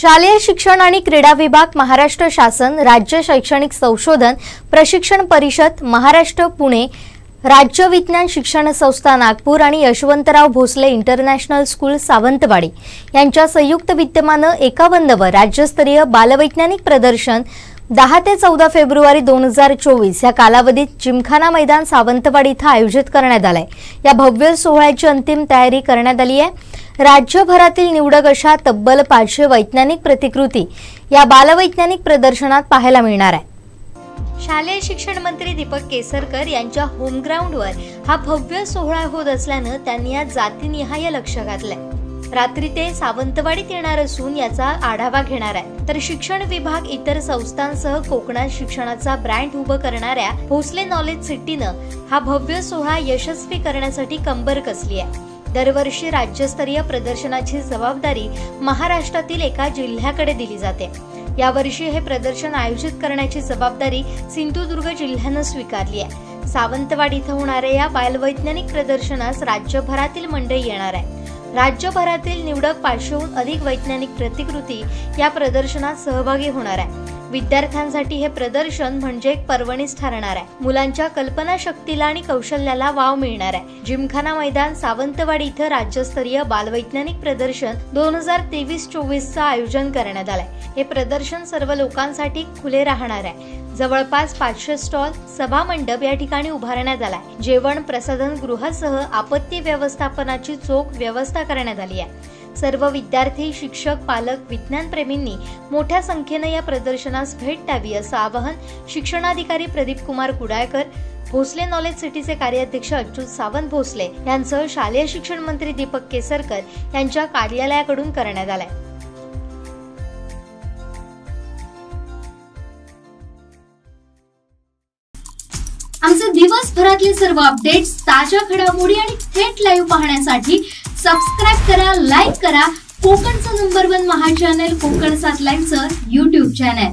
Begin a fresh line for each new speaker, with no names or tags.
शालेय शिक्षण आणि क्रीडा विभाग, महाराष्ट्र शासन, राज्य शैक्षणिक संशोधन प्रशिक्षण परिषद, महाराष्ट्र पुणे, राज्य विज्ञान शिक्षण संस्था नागपूर आणि यशवंतराव भोसले इंटरनॅशनल स्कूल सावंतवाडी यांच्या संयुक्त विद्यमाने 51वे राज्यस्तरीय बालवैज्ञानिक प्रदर्शन 10 ते 14 फेब्रुवारी 2024 या कालावधीत जिमखाना मैदान सावंतवाडी इथं आयोजित करण्यात आले। या भव्य सोहळ्याची अंतिम तयारी करण्यात आली आहे। राज्यभरातील निवडक अशा तब्बल 500 वैज्ञानिक प्रतिकृती या बालवैज्ञानिक प्रदर्शनात पाहायला मिळणार आहे। शालेय शिक्षण मंत्री दीपक केसरकर यांच्या होम ग्राउंडवर हा भव्य सोहळा होत असल्याने त्यांनी आज जातीनिहाय लक्ष घातलंय। रात्री ते सावंतवाडीत येणार असून याचा आढावा घेणार आहे। तर शिक्षण विभाग, इतर संस्थांसह कोकणात शिक्षणाचा ब्रँड उभं करणाऱ्या भोसले नॉलेज सिटीनं हा भव्य सोहळा यशस्वी करण्यासाठी कंबर कसली आहे। दरवर्षी राज्यस्तरीय प्रदर्शनाची जबाबदारी महाराष्ट्रातील एका जिल्ह्याकडे दिली जाते। यावर्षी हे प्रदर्शन आयोजित करण्याची जबाबदारी सिंधुदुर्ग जिल्ह्यानं स्वीकारली आहे। सावंतवाडी इथं होणाऱ्या या बालवैज्ञानिक प्रदर्शनास राज्यभरातील मंडळी येणार आहे। राज्यभरातील निवडक 500हून अधिक वैज्ञानिक प्रतिकृती या प्रदर्शनात सहभागी होणार आहे। विद्यार्थ्यांसाठी हे प्रदर्शन म्हणजे एक पर्वणीच ठरणार आहे। मुलांच्या कल्पनाशक्तीला आणि कौशल्याला वाव मिळणार आहे। जिमखाना मैदान सावंतवाडी इथं राज्यस्तरीय बालवैज्ञानिक प्रदर्शन 2023-24 चं आयोजन करण्यात आलंय। हे प्रदर्शन सर्व लोकांसाठी खुले राहणार आहे। जवळपास 500 स्टॉल, सभा मंडप या ठिकाणी उभारण्यात आलाय। जेवण, प्रसाधन गृहासह आपत्ती व्यवस्थापनाची चोख व्यवस्था करण्यात आली आहे। सर्व विद्यार्थी, शिक्षक, पालक, विज्ञानप्रेमींनी मोठ्या संख्येने या प्रदर्शनास भेट द्यावी असं आवाहन शिक्षणाधिकारी प्रदीप कुमार कुडाळकर, भोसले नॉलेज सिटीचे कार्याध्यक्ष अच्युत सावंत भोसले यांचं शालेय शिक्षण मंत्री दीपक केसरकर यांच्या कार्यालयाकडून करण्यात आलंय।
आमचे दिवसभरातले सर्व अपडेट्स, ताज्या घडामोडी आणि थेट लाईव्ह पाहण्यासाठी सबस्क्राइब करा, लाईक करा कोकणचं नंबर 1 महा चॅनल कोकण 7 लाईव्हचं YouTube चॅनल।